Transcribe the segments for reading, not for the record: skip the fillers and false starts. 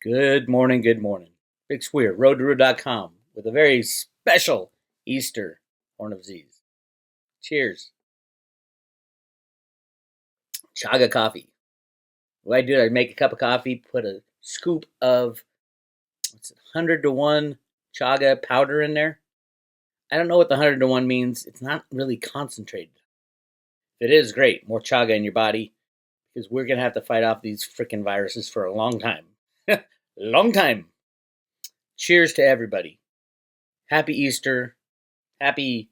Good morning, good morning. Bix Weir, Roota.com, with a very special Easter Horn of Z's. Cheers. Chaga coffee. What I do, I make a cup of coffee, put a scoop of 100 to 1 chaga powder in there. I don't know what the 100 to 1 means. It's not really concentrated. If it is, great. More chaga in your body, because we're going to have to fight off these freaking viruses for a long time. Long time. Cheers to everybody. Happy Easter. Happy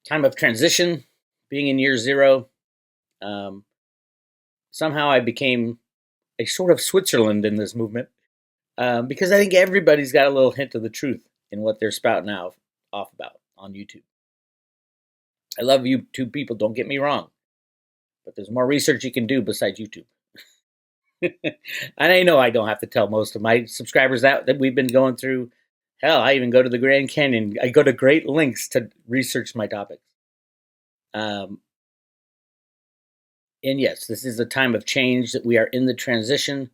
time of transition, being in year zero. Somehow I became a sort of Switzerland in this movement, because I think everybody's got a little hint of the truth in what they're spouting off about on YouTube. I love YouTube people, don't get me wrong, but there's more research you can do besides YouTube. And I know I don't have to tell most of my subscribers that we've been going through. Hell, I even go to the Grand Canyon. I go to great lengths to research my topics. And yes, this is a time of change, that we are in the transition.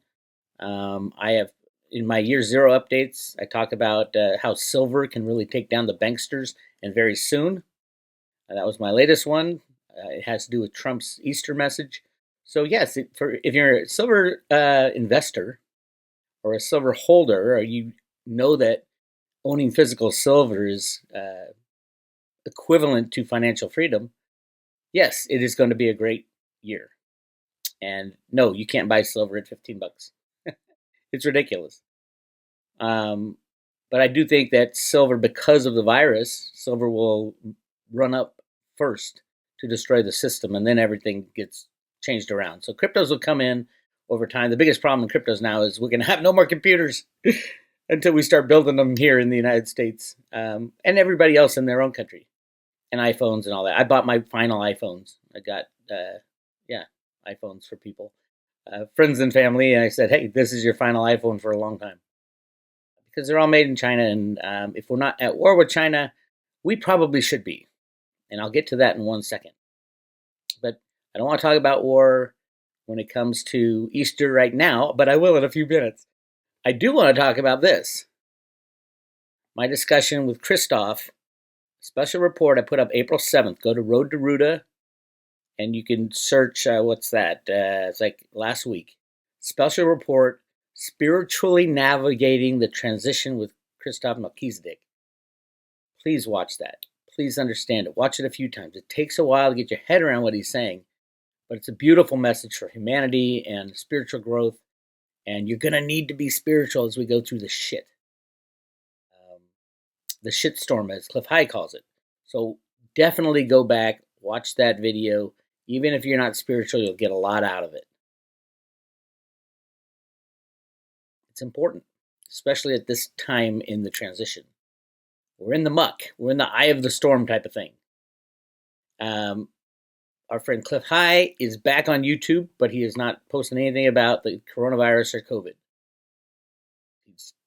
I have, in my year zero updates, I talk about how silver can really take down the banksters, and very soon. That was my latest one. It has to do with Trump's Easter message. So yes, if you're a silver investor or a silver holder, or you know that owning physical silver is equivalent to financial freedom, yes, it is going to be a great year. And no, you can't buy silver at $15. It's ridiculous. But I do think that silver, because of the virus, silver will run up first to destroy the system, and then everything gets changed around. So cryptos will come in over time. The biggest problem in cryptos now is we're going to have no more computers until we start building them here in the United States, and everybody else in their own country, and iPhones and all that. I bought my final iPhones. I got, iPhones for people, friends and family, and I said, hey, this is your final iPhone for a long time. Because they're all made in China, and if we're not at war with China, we probably should be. And I'll get to that in 1 second. But I don't want to talk about war when it comes to Easter right now, but I will in a few minutes. I do want to talk about this. My discussion with Christoph, special report I put up April 7th. Go to Road to Roota, and you can search, what's that? It's like last week. Special report, Spiritually Navigating the Transition with Christoph Melchizedek. Please watch that. Please understand it. Watch it a few times. It takes a while to get your head around what he's saying, but it's a beautiful message for humanity and spiritual growth. And you're going to need to be spiritual as we go through the shit. The shit storm, as Clif calls it. So definitely go back, watch that video. Even if you're not spiritual, you'll get a lot out of it. It's important, especially at this time in the transition. We're in the muck. We're in the eye of the storm type of thing. Our friend Clif is back on YouTube, but he is not posting anything about the coronavirus or COVID.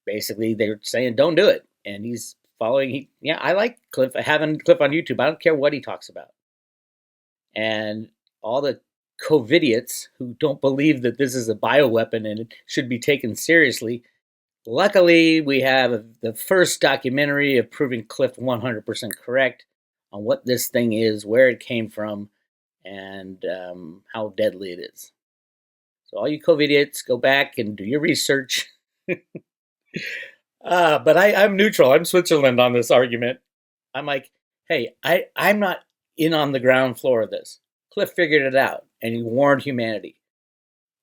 Basically, they're saying don't do it, and he's following. I like Clif. Having Clif on YouTube. I don't care what he talks about. And all the COVIDiots who don't believe that this is a bioweapon and it should be taken seriously. Luckily, we have the first documentary of proving Clif 100% correct on what this thing is, where it came from, and how deadly it is. So all you COVIDiots, go back and do your research. But I'm neutral. I'm Switzerland on this argument. I'm like, hey, I'm not in on the ground floor of this. Clif figured it out, and he warned humanity.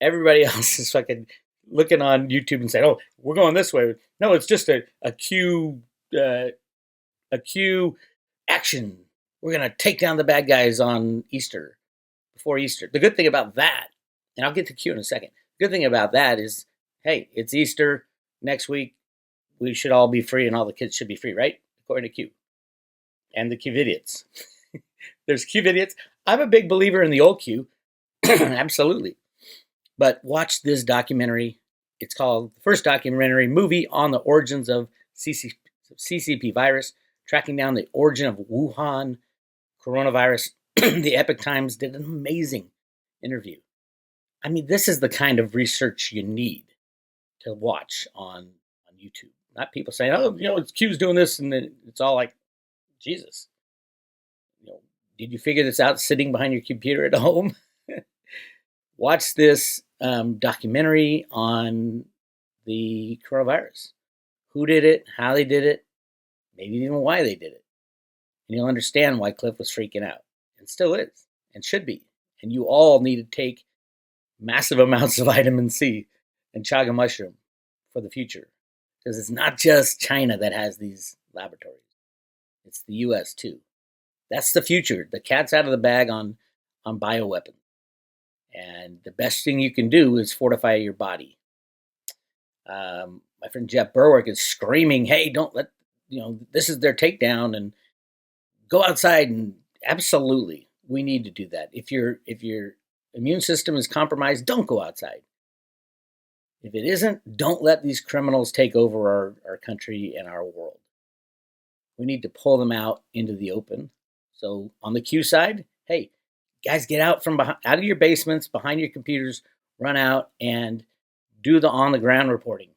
Everybody else is fucking looking on YouTube and saying, "Oh, we're going this way." No, it's just a cue action. We're gonna take down the bad guys on Easter, before Easter. The good thing about that, and I'll get to Q in a second. The good thing about that is, hey, it's Easter next week. We should all be free, and all the kids should be free, right? According to Q and the Qvidiots. There's Qvidiots. I'm a big believer in the old Q, absolutely. But watch this documentary. It's called the first documentary movie on the origins of CCP virus, tracking down the origin of Wuhan coronavirus. The Epic Times did an amazing interview. I mean, this is the kind of research you need to watch on YouTube. Not people saying, "Oh, it's Q's doing this," and then it's all like, Jesus. Did you figure this out sitting behind your computer at home? Watch this documentary on the coronavirus. Who did it? How they did it? Maybe even why they did it. And you'll understand why Clif was freaking out, and still is, and should be. And you all need to take massive amounts of vitamin C and chaga mushroom for the future, because it's not just China that has these laboratories; it's the U.S. too. That's the future. The cat's out of the bag on bioweapons, and the best thing you can do is fortify your body. My friend Jeff Berwick is screaming, "Hey, don't let this is their takedown, and go outside." And absolutely, we need to do that. If your immune system is compromised, don't go outside. If it isn't, don't let these criminals take over our country and our world. We need to pull them out into the open. So on the Q side, hey, guys, get out from out of your basements, behind your computers, run out and do the on the ground reporting.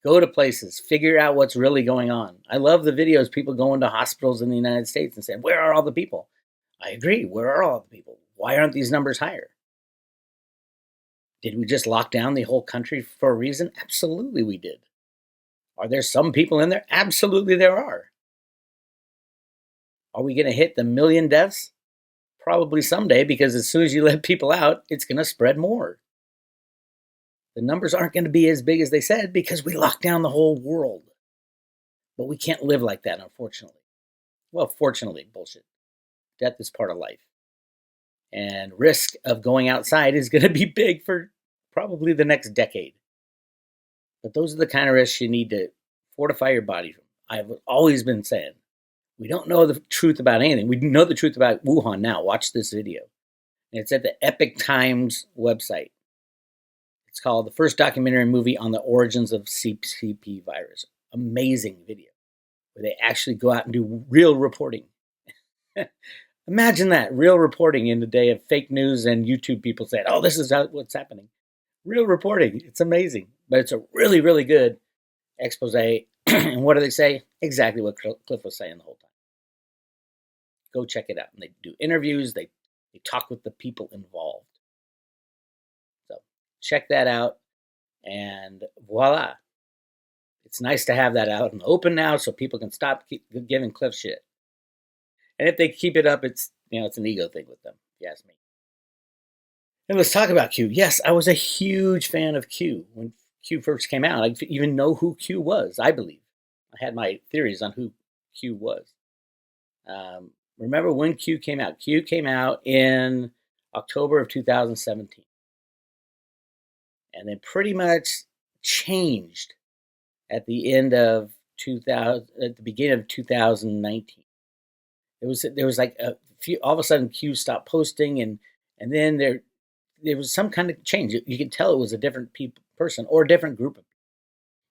Go to places, figure out what's really going on. I love the videos, people going to hospitals in the United States and saying, "Where are all the people?" I agree. Where are all the people? Why aren't these numbers higher? Did we just lock down the whole country for a reason? Absolutely we did. Are there some people in there? Absolutely there are. Are we going to hit the 1 million deaths? Probably someday, because as soon as you let people out, it's going to spread more. The numbers aren't going to be as big as they said because we locked down the whole world. But we can't live like that, unfortunately. Well, fortunately, bullshit. Death is part of life. And risk of going outside is going to be big for probably the next decade. But those are the kind of risks you need to fortify your body from. I've always been saying, we don't know the truth about anything. We know the truth about Wuhan now. Watch this video. And it's at the Epic Times website. It's called The First Documentary Movie on the Origins of CCP Virus. Amazing video where they actually go out and do real reporting. Imagine that, real reporting in the day of fake news and YouTube people saying, "Oh, this is what's happening." Real reporting. It's amazing. But it's a really, really good expose. And what do they say? Exactly what Clif was saying the whole time. Go check it out. And they do interviews. They talk with the people involved. So check that out. And voila. It's nice to have that out in the open now so people can stop giving Clif shit. And if they keep it up, it's an ego thing with them, if you ask me. And let's talk about Q. Yes, I was a huge fan of Q when Q first came out. I didn't even know who Q was, I believe. I had my theories on who Q was. Remember when Q came out? Q came out in October of 2017. And then pretty much changed at the end of at the beginning of 2019. There was like a few, all of a sudden Q stopped posting, and then there was some kind of change. You could tell it was a different person or a different group of people.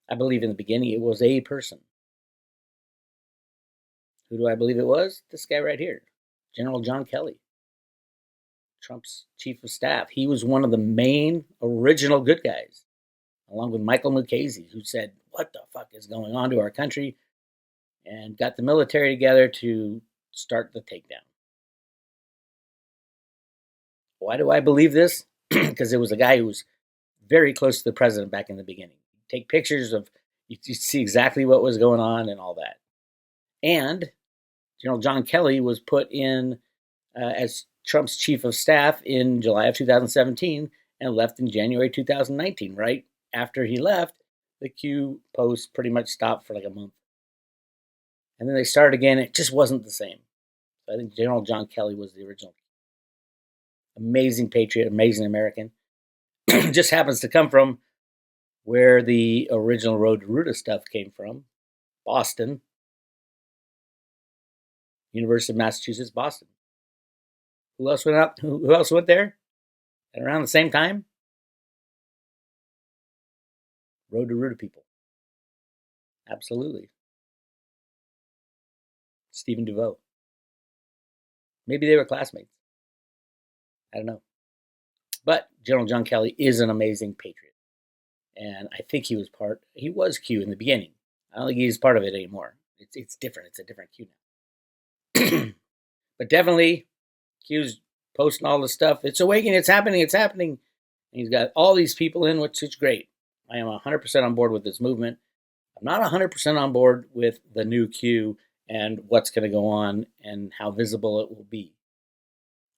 I believe in the beginning it was a person. Who do I believe it was? This guy right here, General John Kelly, Trump's chief of staff. He was one of the main original good guys, along with Michael Mukasey, who said, "What the fuck is going on to our country?" and got the military together to start the takedown. Why do I believe this? Because it was a guy who was very close to the president back in the beginning. Take pictures of, you see exactly what was going on and all that. And General John Kelly was put in as Trump's chief of staff in July of 2017 and left in January 2019. Right after he left, the Q post pretty much stopped for like a month. And then they started again. It just wasn't the same. So I think General John Kelly was the original. Amazing patriot, amazing American. Just happens to come from where the original Road to Roota stuff came from. Boston. University of Massachusetts, Boston. Who else went out? Who else went there? At around the same time? Road to Roota people. Absolutely. Stephen DeVoe. Maybe they were classmates. I don't know. But General John Kelly is an amazing patriot. And I think he was Q in the beginning. I don't think he's part of it anymore. It's different. It's a different Q now. But definitely, Q's posting all this stuff. It's awakening. It's happening. It's happening. And he's got all these people in, which is great. I am 100% on board with this movement. I'm not 100% on board with the new Q and what's going to go on and how visible it will be.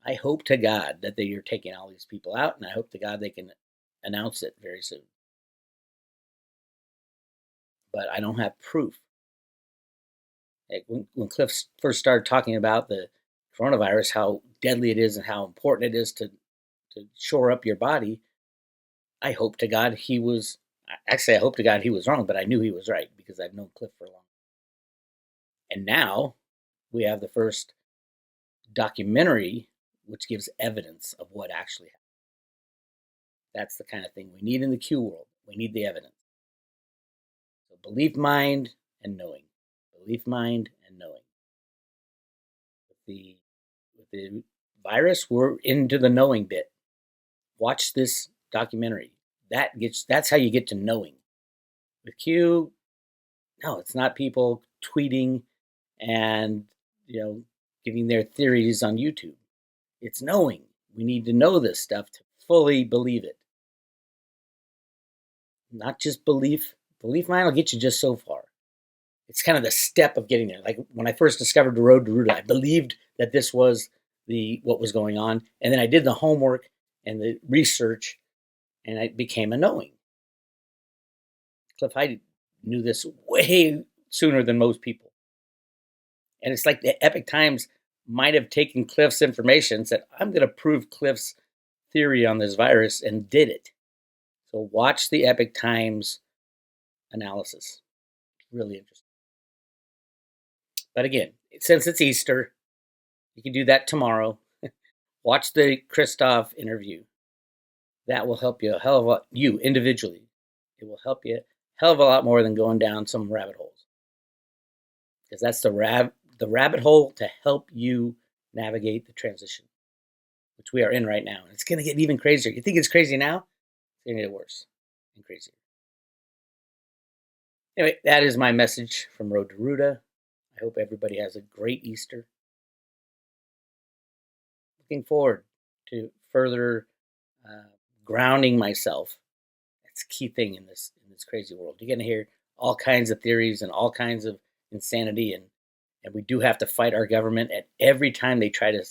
I hope to God that they are taking all these people out, and I hope to God they can announce it very soon. But I don't have proof. Like when Clif first started talking about the coronavirus, how deadly it is and how important it is to shore up your body, I hope to God he was. Actually, I hope to God he was wrong, but I knew he was right because I've known Clif for long. And now we have the first documentary which gives evidence of what actually happened. That's the kind of thing we need in the Q world. We need the evidence. So belief, mind, and knowing. Belief, mind, and knowing. With the virus, we're into the knowing bit. Watch this documentary. That's how you get to knowing. With Q, no, it's not people tweeting and giving their theories on YouTube. It's knowing. We need to know this stuff to fully believe it. Not just belief. Belief mind will get you just so far. It's kind of the step of getting there. Like when I first discovered the road to Roota, I believed that this was what was going on, and then I did the homework and the research, and I became a knowing. Clif, I knew this way sooner than most people, and it's like the Epic Times might have taken Clif's information, said, "I'm going to prove Clif's theory on this virus," and did it. So watch the Epic Times analysis. Really interesting. But again, since it's Easter, you can do that tomorrow. Watch the Christoph interview. That will help you a hell of a lot, you individually. It will help you a hell of a lot more than going down some rabbit holes. Because that's the rabbit hole to help you navigate the transition, which we are in right now. And it's going to get even crazier. You think it's crazy now? It's going to get worse and crazier. Anyway, that is my message from Road to Roota. I hope everybody has a great Easter. Looking forward to further grounding myself. That's a key thing in this crazy world. You're going to hear all kinds of theories and all kinds of insanity, and we do have to fight our government at every time they try to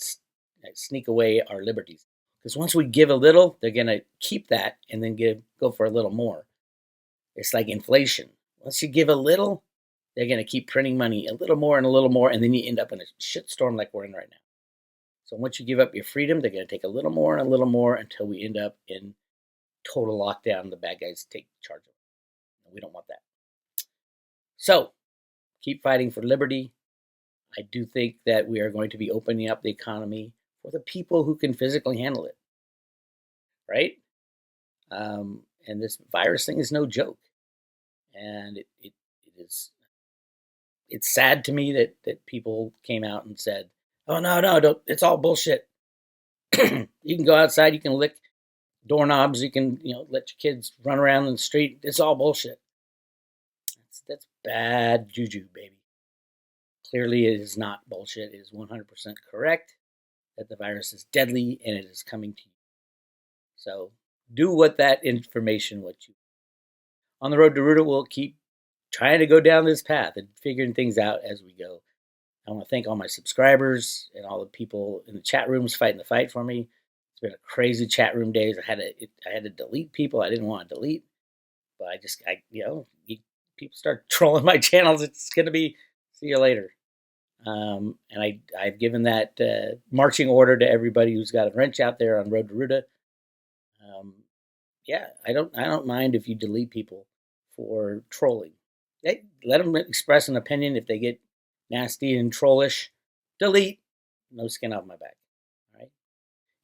sneak away our liberties. Because once we give a little, they're going to keep that and then go for a little more. It's like inflation. Once you give a little, they're going to keep printing money a little more, and then you end up in a shitstorm like we're in right now. So once you give up your freedom, they're going to take a little more and a little more until we end up in total lockdown. The bad guys take charge of it. We don't want that. So keep fighting for liberty. I do think that we are going to be opening up the economy for the people who can physically handle it. Right? And this virus thing is no joke. And it's sad to me that people came out and said, "Oh, no, don't, it's all bullshit. You can go outside, you can lick doorknobs, you can let your kids run around in the street. It's all bullshit." That's bad juju, baby. Clearly, it is not bullshit. It is 100% correct that the virus is deadly and it is coming to you. So do what that information what you. On the road to Roota, we'll keep trying to go down this path and figuring things out as we go. I want to thank all my subscribers and all the people in the chat rooms fighting the fight for me. It's been a crazy chat room days. I had to delete people I didn't want to delete, but people start trolling my channels. It's going to be see you later. And I've given that marching order to everybody who's got a wrench out there on Road to Roota. I don't mind if you delete people for trolling. Let them express an opinion. If they get nasty and trollish, delete. No skin off my back. All right.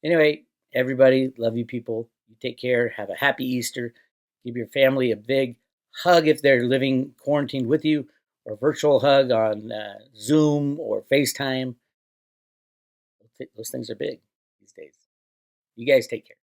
Anyway, everybody, love you people. You take care. Have a happy Easter. Give your family a big hug if they're living quarantined with you, or a virtual hug on Zoom or FaceTime. Those things are big these days. You guys take care.